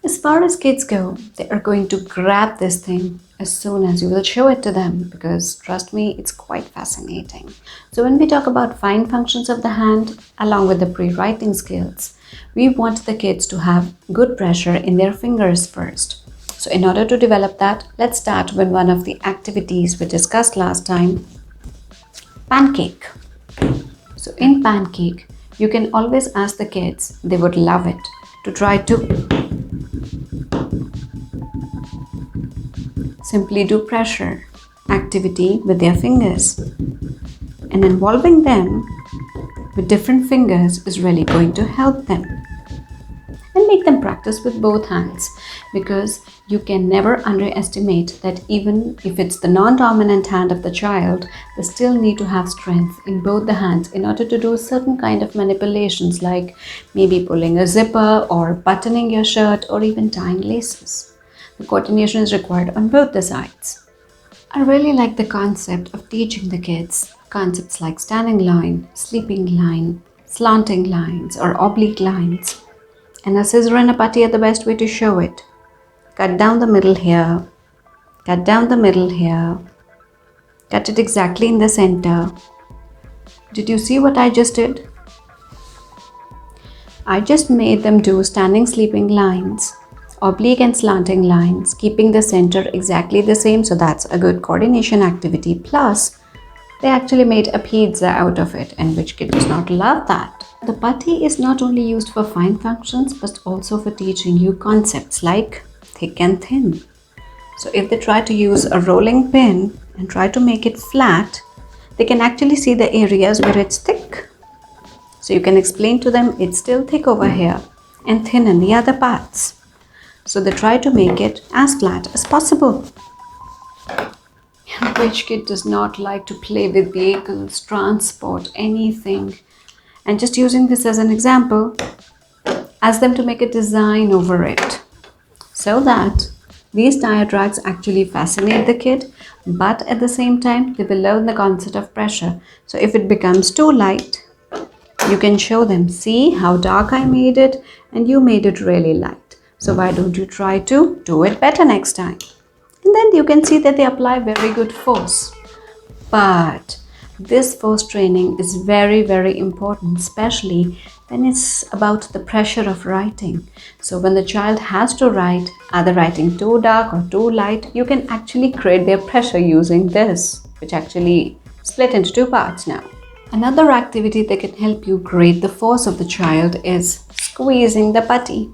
As far as kids go, they are going to grab this thing as soon as you will show it to them, because trust me, it's quite fascinating. So when we talk about fine functions of the hand along with the pre-writing skills, we want the kids to have good pressure in their fingers first. So in order to develop that, let's start with one of the activities we discussed last time, pancake. So in pancake, you can always ask the kids, they would love it, to try to simply do pressure activity with their fingers, and involving them with different fingers is really going to help them. And make them practice with both hands, because you can never underestimate that even if it's the non-dominant hand of the child, they still need to have strength in both the hands in order to do certain kind of manipulations, like maybe pulling a zipper or buttoning your shirt or even tying laces. The coordination is required on both the sides. I really like the concept of teaching the kids concepts like standing line, sleeping line, slanting lines or oblique lines. And a scissor and a putty are the best way to show it. Cut down the middle here, cut down the middle here, cut it exactly in the center. Did you see what I just did? I just made them do standing sleeping lines, oblique and slanting lines, keeping the center exactly the same, so that's a good coordination activity. Plus, they actually made a pizza out of it, and which kid does not love that? The putty is not only used for fine functions but also for teaching you concepts like thick and thin. So if they try to use a rolling pin and try to make it flat, they can actually see the areas where it's thick. So you can explain to them it's still thick over here and thin in the other parts. So they try to make it as flat as possible. Which kid does not like to play with vehicles, transport, anything? And just using this as an example, ask them to make a design over it, so that these tire tracks actually fascinate the kid, but at the same time they will learn the concept of pressure. So if it becomes too light, you can show them, see how dark I made it and you made it really light. So why don't you try to do it better next time? And then you can see that they apply very good force. But this force training is very, very important, especially when it's about the pressure of writing. So when the child has to write, either writing too dark or too light, you can actually create their pressure using this, which actually split into two parts now. Another activity that can help you grade the force of the child is squeezing the putty.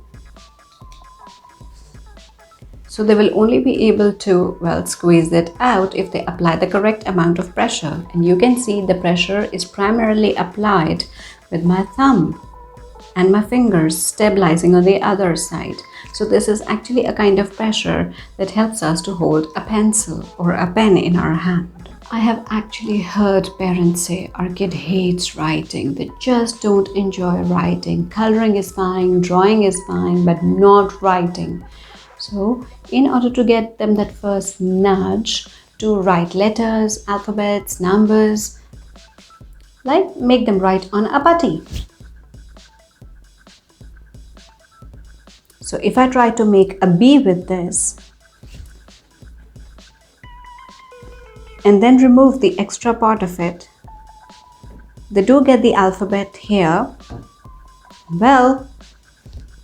So they will only be able to, squeeze it out if they apply the correct amount of pressure. And you can see the pressure is primarily applied with my thumb and my fingers stabilizing on the other side. So this is actually a kind of pressure that helps us to hold a pencil or a pen in our hand. I have actually heard parents say our kid hates writing. They just don't enjoy writing. Coloring is fine, drawing is fine, but not writing. So in order to get them that first nudge to write letters, alphabets, numbers, like make them write on a putty. So if I try to make a B with this and then remove the extra part of it, they do get the alphabet here. Well,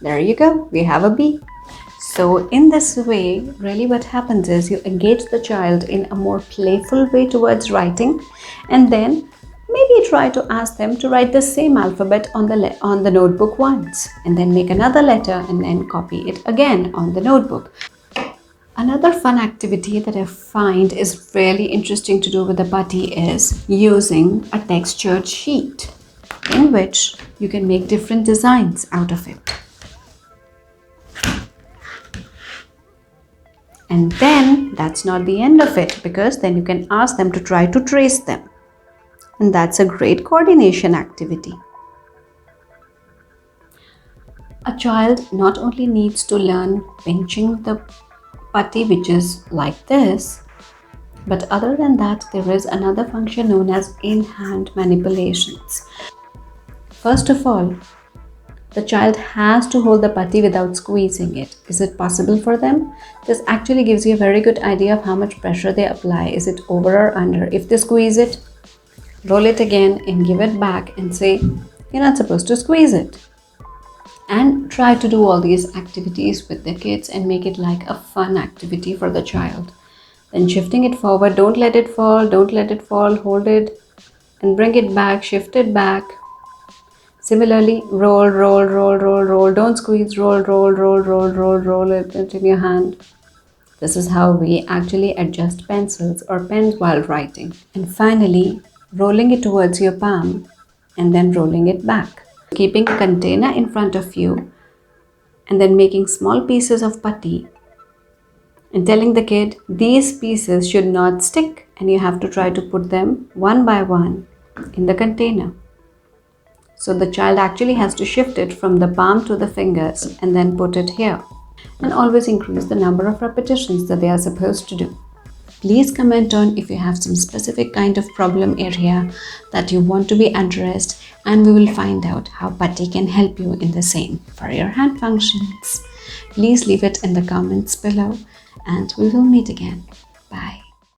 there you go, we have a B. So in this way, really what happens is you engage the child in a more playful way towards writing, and then maybe try to ask them to write the same alphabet on the notebook once, and then make another letter and then copy it again on the notebook. Another fun activity that I find is really interesting to do with the putty is using a textured sheet, in which you can make different designs out of it. And then that's not the end of it, because then you can ask them to try to trace them. And that's a great coordination activity. A child not only needs to learn pinching the putty, which is like this, but other than that, there is another function known as in-hand manipulations. First of all, The child has to hold the putty without squeezing it. Is it possible for them? This actually gives you a very good idea of how much pressure they apply. Is it over or under? If they squeeze it, roll it again and give it back and say, you're not supposed to squeeze it. And try to do all these activities with the kids and make it like a fun activity for the child. Then shifting it forward, don't let it fall, hold it and bring it back, shift it back. Similarly, roll, roll, roll, roll, roll, don't squeeze, roll, roll, roll, roll, roll, roll it in your hand. This is how we actually adjust pencils or pens while writing. And finally, rolling it towards your palm and then rolling it back. Keeping a container in front of you and then making small pieces of putty and telling the kid these pieces should not stick and you have to try to put them one by one in the container. So the child actually has to shift it from the palm to the fingers and then put it here. And always increase the number of repetitions that they are supposed to do. Please comment on if you have some specific kind of problem area that you want to be addressed, and we will find out how putty can help you in the same for your hand functions. Please leave it in the comments below and we will meet again. Bye.